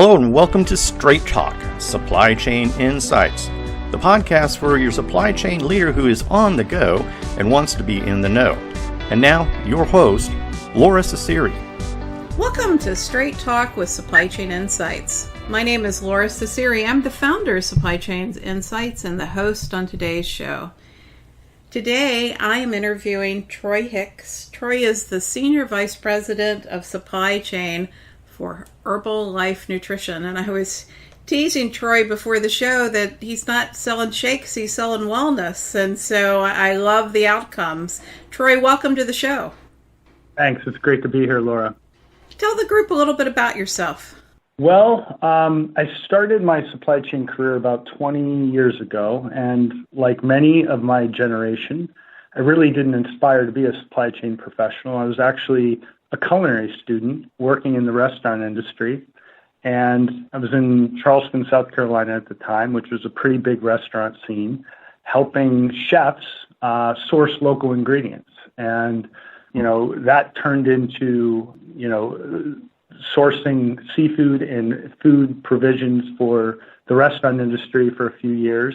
Hello and welcome to Straight Talk, Supply Chain Insights, the podcast for your supply chain leader who is on the go and wants to be in the know. And now, your host, Lora Cecere. Welcome to Straight Talk with Supply Chain Insights. My name is Lora Cecere. I'm the founder of Supply Chain Insights and the host on today's show. Today, I am interviewing Troy Hicks. Troy is the Senior Vice President of Supply Chain for Herbalifes Nutrition. And I was teasing Troy before the show that he's not selling shakes, he's selling wellness. And so I love the outcomes. Troy, welcome to the show. Thanks. It's great to be here, Laura. Tell the group a little bit about yourself. Well, I started my supply chain career about 20 years ago. And like many of my generation, I really didn't aspire to be a supply chain professional. I was actually a culinary student working in the restaurant industry. And I was in Charleston, South Carolina at the time, which was a pretty big restaurant scene, helping chefs source local ingredients. And, that turned into, sourcing seafood and food provisions for the restaurant industry for a few years.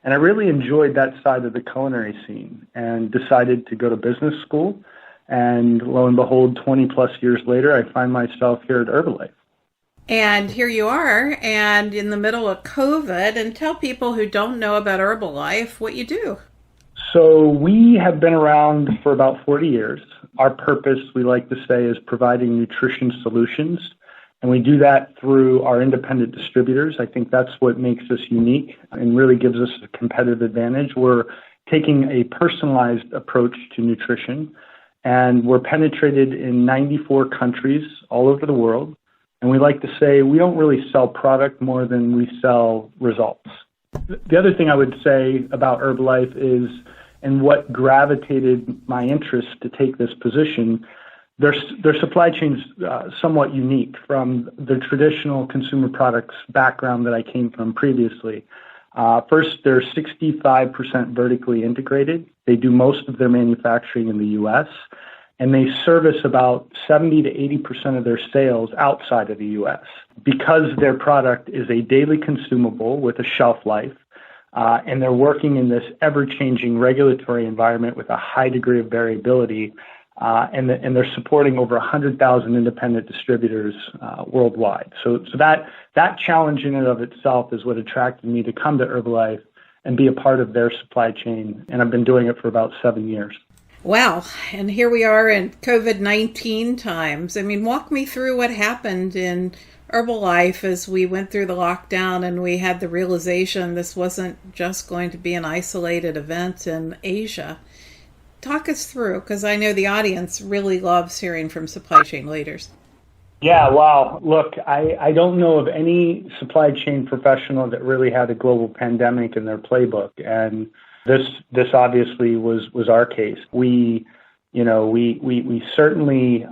And I really enjoyed that side of the culinary scene and decided to go to business school. And lo and behold, 20 plus years later, I find myself here at Herbalife. And here you are, and in the middle of COVID, and tell people who don't know about Herbalife what you do. So we have been around for about 40 years. Our purpose, we like to say, is providing nutrition solutions. And we do that through our independent distributors. I think that's what makes us unique and really gives us a competitive advantage. We're taking a personalized approach to nutrition. And we're penetrated in 94 countries all over the world. And we like to say we don't really sell product more than we sell results. The other thing I would say about Herbalife is, and what gravitated my interest to take this position, their supply chain's somewhat unique from the traditional consumer products background that I came from previously. First, they're 65% vertically integrated. They do most of their manufacturing in the U.S., and they service about 70 to 80% of their sales outside of the U.S. Because their product is a daily consumable with a shelf life, and they're working in this ever-changing regulatory environment with a high degree of variability, and they're supporting over 100,000 independent distributors worldwide. So that challenge in and of itself is what attracted me to come to Herbalife and be a part of their supply chain, and I've been doing it for about 7 years. Wow, and here we are in COVID-19 times. I mean, walk me through what happened in Herbalife as we went through the lockdown and we had the realization this wasn't just going to be an isolated event in Asia. Talk us through, because I know the audience really loves hearing from supply chain leaders. Yeah, wow. Look, I don't know of any supply chain professional that really had a global pandemic in their playbook. And this obviously was our case. We certainly,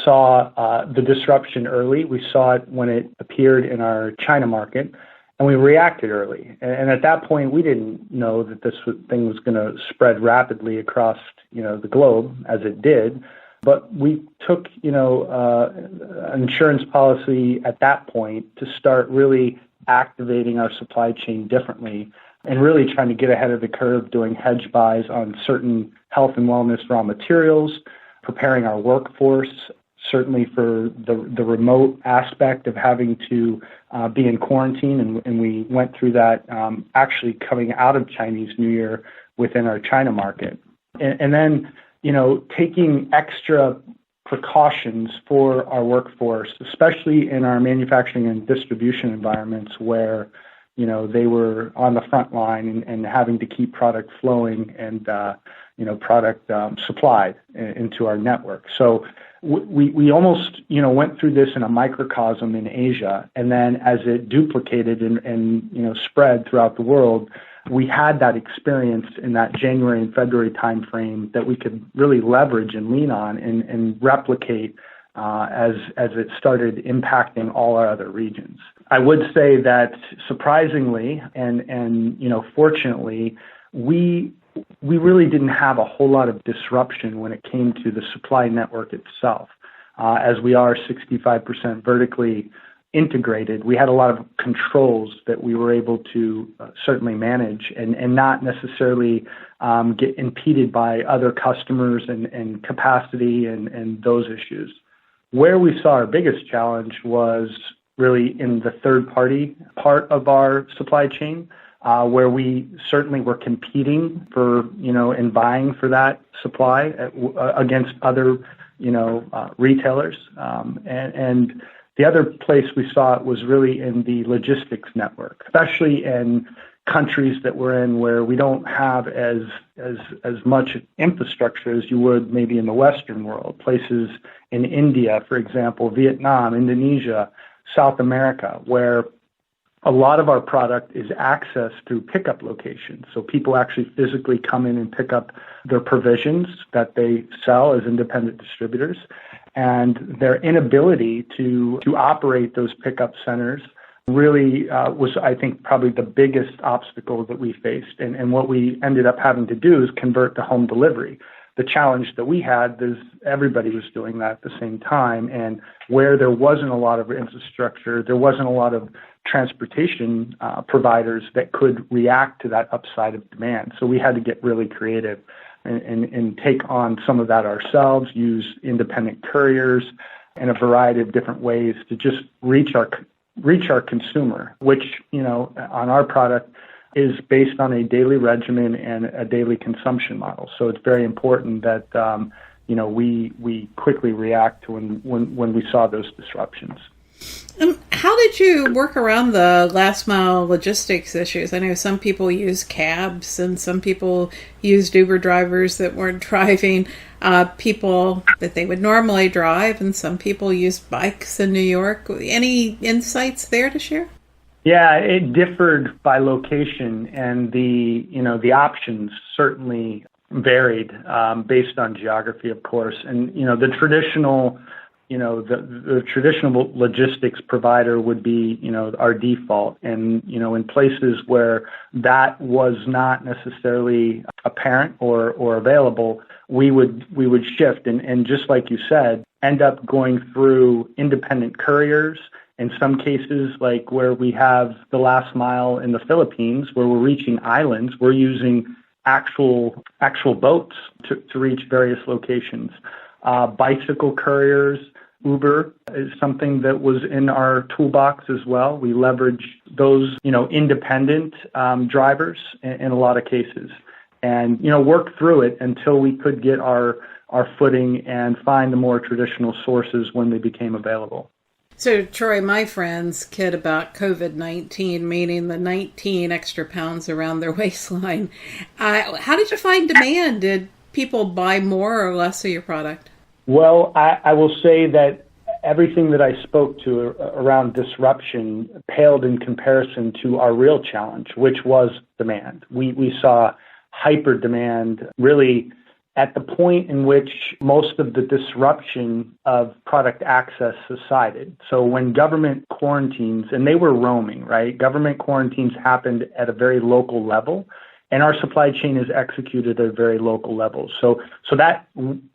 saw the disruption early. We saw it when it appeared in our China market, and we reacted early. And at that point, we didn't know that this thing was going to spread rapidly across, the globe as it did. But we took, an insurance policy at that point to start really activating our supply chain differently and really trying to get ahead of the curve, doing hedge buys on certain health and wellness raw materials, preparing our workforce, certainly for the remote aspect of having to be in quarantine. And we went through that actually coming out of Chinese New Year within our China market. And then, taking extra precautions for our workforce, especially in our manufacturing and distribution environments where, they were on the front line and having to keep product flowing and, product supplied into our network. So we almost, went through this in a microcosm in Asia. And then as it duplicated and spread throughout the world, we had that experience in that January and February timeframe that we could really leverage and lean on and replicate as it started impacting all our other regions. I would say that surprisingly and fortunately, we really didn't have a whole lot of disruption when it came to the supply network itself. As we are 65% vertically integrated, we had a lot of controls that we were able to certainly manage and not necessarily get impeded by other customers and capacity and those issues. Where we saw our biggest challenge was really in the third-party part of our supply chain, where we certainly were competing for, and buying for that supply against other, retailers. And the other place we saw it was really in the logistics network, especially in countries that we're in where we don't have as much infrastructure as you would maybe in the Western world. Places in India, for example, Vietnam, Indonesia, South America, where a lot of our product is accessed through pickup locations. So people actually physically come in and pick up their provisions that they sell as independent distributors. And their inability to operate those pickup centers really was, I think, probably the biggest obstacle that we faced. And what we ended up having to do is convert to home delivery. The challenge that we had is everybody was doing that at the same time. And where there wasn't a lot of infrastructure, there wasn't a lot of transportation providers that could react to that upside of demand. So we had to get really creative and take on some of that ourselves, use independent couriers in a variety of different ways to just reach our consumer, which, on our product is based on a daily regimen and a daily consumption model. So it's very important that, we quickly react to when we saw those disruptions. How did you work around the last mile logistics issues? I know some people use cabs and some people used Uber drivers that weren't driving people that they would normally drive, and some people used bikes in New York. Any insights there to share? Yeah, it differed by location, and the options certainly varied based on geography, of course. And the traditional logistics provider would be, our default. And, in places where that was not necessarily apparent or available, we would shift. And just like you said, end up going through independent couriers. In some cases, like where we have the last mile in the Philippines, where we're reaching islands, we're using actual boats to reach various locations. Bicycle couriers, Uber is something that was in our toolbox as well. We leverage those, independent drivers in a lot of cases, and work through it until we could get our footing and find the more traditional sources when they became available. So, Troy, my friends kid about COVID-19, meaning the 19 extra pounds around their waistline. How did you find demand? Did people buy more or less of your product? Well, I will say that everything that I spoke to around disruption paled in comparison to our real challenge, which was demand. We saw hyper demand really at the point in which most of the disruption of product access subsided. So when government quarantines, and they were roaming, right? Government quarantines happened at a very local level, and our supply chain is executed at a very local level. So that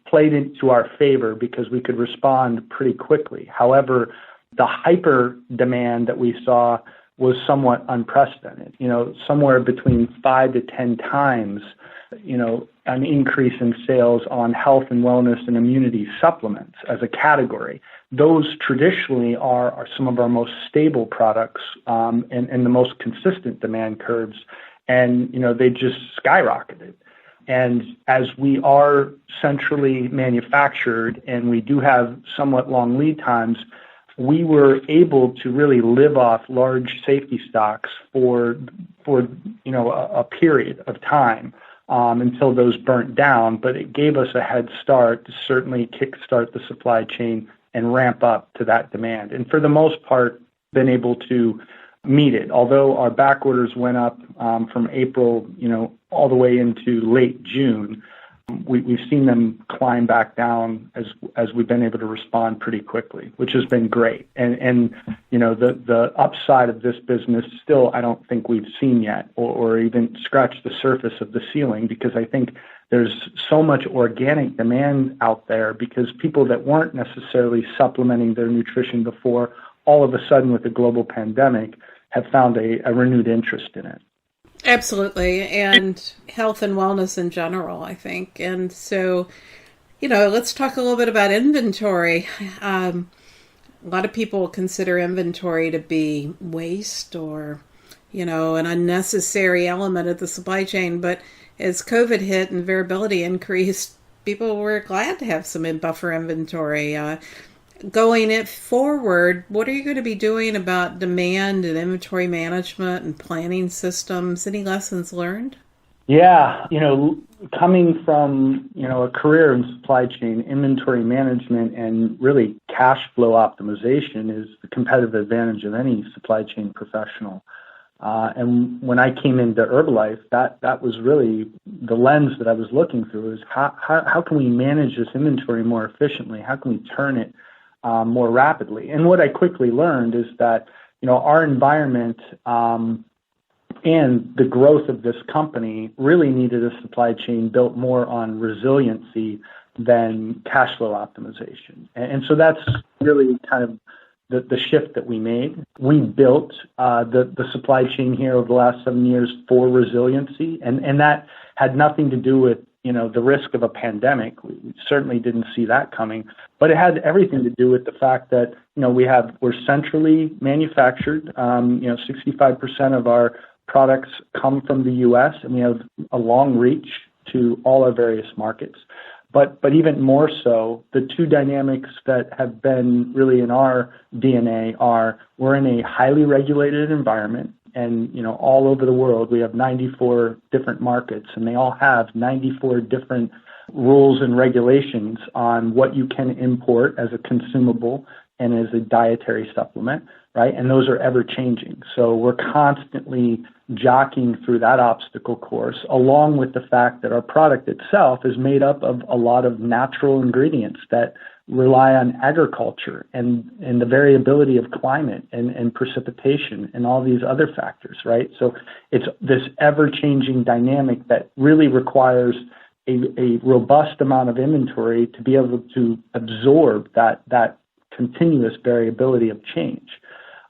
played into our favor because we could respond pretty quickly. However, the hyper demand that we saw was somewhat unprecedented, somewhere between 5 to 10 times, an increase in sales on health and wellness and immunity supplements as a category. Those traditionally are some of our most stable products and the most consistent demand curves. And, they just skyrocketed. And as we are centrally manufactured and we do have somewhat long lead times, we were able to really live off large safety stocks for a period of time until those burnt down. But it gave us a head start to certainly kickstart the supply chain and ramp up to that demand. And for the most part, been able to meet it. Although our back orders went up from April, all the way into late June, we've seen them climb back down as we've been able to respond pretty quickly, which has been great. And the upside of this business still, I don't think we've seen yet, or even scratched the surface of the ceiling, because I think there's so much organic demand out there because people that weren't necessarily supplementing their nutrition before all of a sudden with the global pandemic have found a renewed interest in it. Absolutely. And health and wellness in general, I think. And so, let's talk a little bit about inventory. A lot of people consider inventory to be waste or, an unnecessary element of the supply chain. But as COVID hit and variability increased, people were glad to have some buffer inventory. Going it forward, what are you going to be doing about demand and inventory management and planning systems? Any lessons learned? Yeah, coming from, a career in supply chain, inventory management and really cash flow optimization is the competitive advantage of any supply chain professional. And when I came into Herbalife, that was really the lens that I was looking through is how can we manage this inventory more efficiently? How can we turn it more rapidly? And what I quickly learned is that, our environment and the growth of this company really needed a supply chain built more on resiliency than cash flow optimization. And so that's really kind of the shift that we made. We built the supply chain here over the last 7 years for resiliency, and that had nothing to do with the risk of a pandemic. We certainly didn't see that coming, but it had everything to do with the fact that we're centrally manufactured. 65% of our products come from the U.S. and we have a long reach to all our various markets. But even more so, the two dynamics that have been really in our DNA are we're in a highly regulated environment, and all over the world we have 94 different markets, and they all have 94 different rules and regulations on what you can import as a consumable and as a dietary supplement, right? And those are ever changing. So we're constantly jockeying through that obstacle course, along with the fact that our product itself is made up of a lot of natural ingredients that rely on agriculture and the variability of climate and precipitation and all these other factors, right? So it's this ever-changing dynamic that really requires a robust amount of inventory to be able to absorb that continuous variability of change.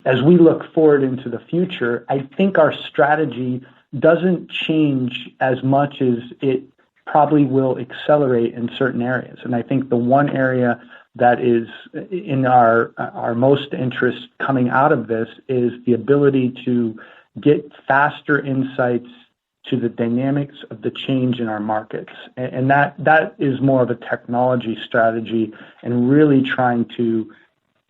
As we look forward into the future, I think our strategy doesn't change as much as it probably will accelerate in certain areas. And I think the one area that is in our most interest coming out of this is the ability to get faster insights to the dynamics of the change in our markets. And that is more of a technology strategy and really trying to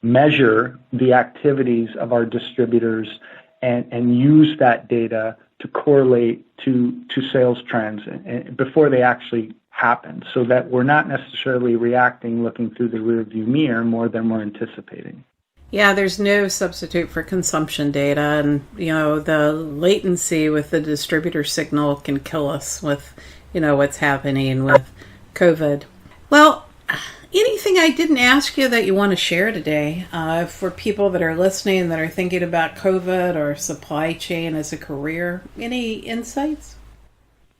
measure the activities of our distributors and use that data to correlate to sales trends before they actually happen, so that we're not necessarily reacting looking through the rearview mirror more than we're anticipating. Yeah, there's no substitute for consumption data, and the latency with the distributor signal can kill us with what's happening with COVID. Well, anything I didn't ask you that you want to share today for people that are listening that are thinking about COVID or supply chain as a career? Any insights?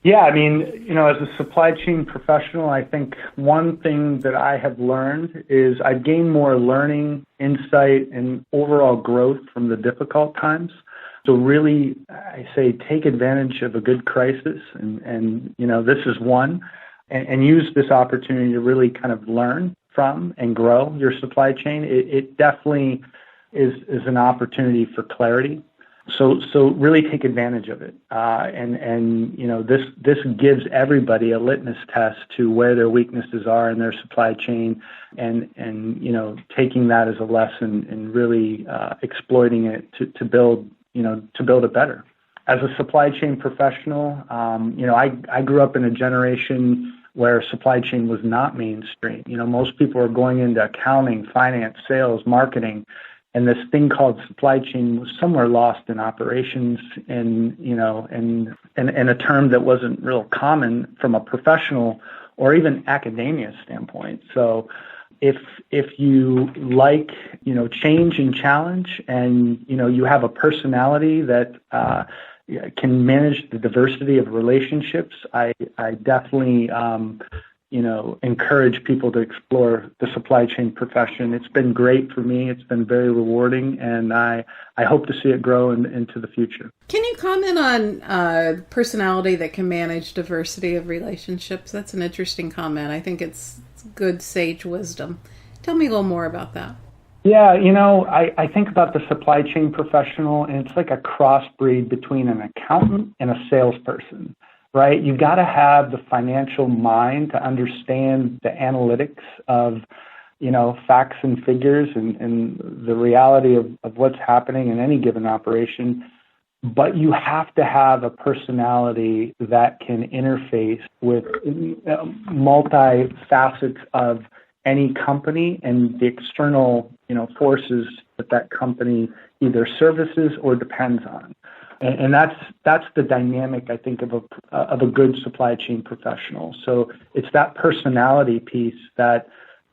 Yeah, I mean, as a supply chain professional, I think one thing that I have learned is I've gained more learning, insight, and overall growth from the difficult times. So really, I say take advantage of a good crisis, and this is one. And use this opportunity to really kind of learn from and grow your supply chain. It definitely is an opportunity for clarity. So really take advantage of it. This gives everybody a litmus test to where their weaknesses are in their supply chain, and taking that as a lesson and really exploiting it to build it better. As a supply chain professional, I grew up in a generation where supply chain was not mainstream. Most people are going into accounting, finance, sales, marketing, and this thing called supply chain was somewhere lost in operations and a term that wasn't real common from a professional or even academia standpoint. So if you like, change and challenge, and, you have a personality that can manage the diversity of relationships, I definitely, encourage people to explore the supply chain profession. It's been great for me. It's been very rewarding, and I hope to see it grow into the future. Can you comment on personality that can manage diversity of relationships? That's an interesting comment. I think it's good sage wisdom. Tell me a little more about that. Yeah, I think about the supply chain professional, and it's like a crossbreed between an accountant and a salesperson. Right? You got to have the financial mind to understand the analytics of, facts and figures and the reality of what's happening in any given operation. But you have to have a personality that can interface with multi-facets of any company and the external, forces that company either services or depends on. And that's the dynamic, I think, of a good supply chain professional. So it's that personality piece that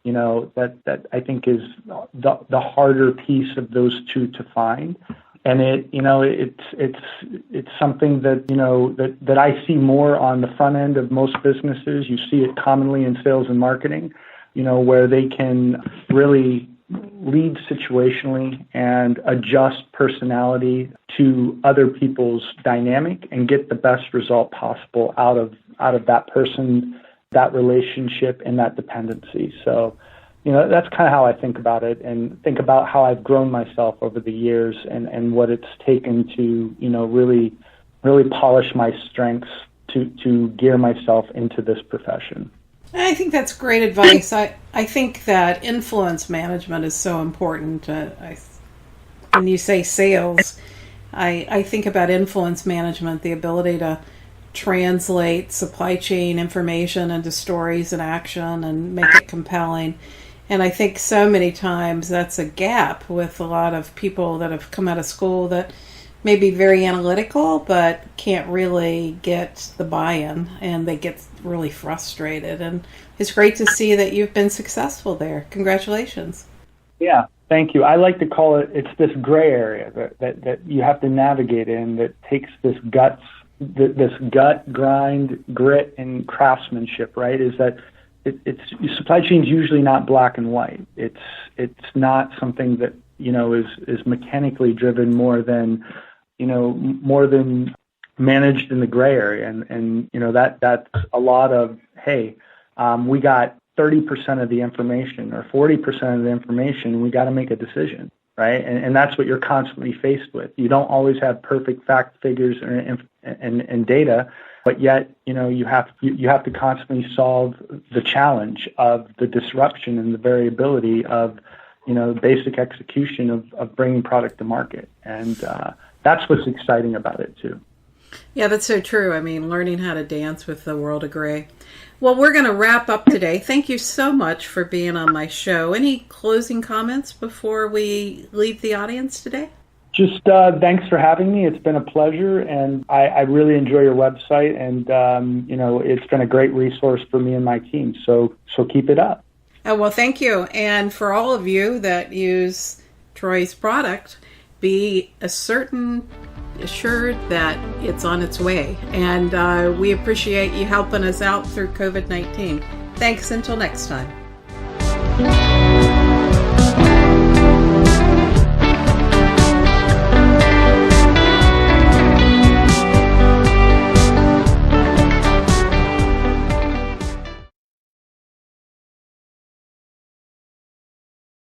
that I think is the harder piece of those two to find. And it's something that I see more on the front end of most businesses. You see it commonly in sales and marketing, where they can really lead situationally and adjust personality to other people's dynamic and get the best result possible out of that person, that relationship, and that dependency. So, that's kind of how I think about it, and think about how I've grown myself over the years and what it's taken to, really polish my strengths to gear myself into this profession. I think that's great advice. I think that influence management is so important. When you say sales, I think about influence management, the ability to translate supply chain information into stories and action and make it compelling. And I think so many times that's a gap with a lot of people that have come out of school that may be very analytical, but can't really get the buy-in, and they get really frustrated. And it's great to see that you've been successful there. Congratulations. Yeah, thank you. I like to call it's this gray area that you have to navigate in, that takes this gut grind, grit, and craftsmanship, right? Is that it's supply chain is usually not black and white. It's not something that is mechanically driven more than managed in the gray area, and that's a lot of, hey, we got 30% of the information or 40% of the information, and we got to make a decision, right? And that's what you're constantly faced with. You don't always have perfect fact figures and data, but yet you have to constantly solve the challenge of the disruption and the variability of basic execution of bringing product to market, and that's what's exciting about it too. Yeah, that's so true. I mean, learning how to dance with the world of gray. Well, we're going to wrap up today. Thank you so much for being on my show. Any closing comments before we leave the audience today? Just thanks for having me. It's been a pleasure, and I really enjoy your website, and it's been a great resource for me and my team. So keep it up. Oh, well, thank you. And for all of you that use Troy's product, be assured that it's on its way. And we appreciate you helping us out through COVID-19. Thanks until next time.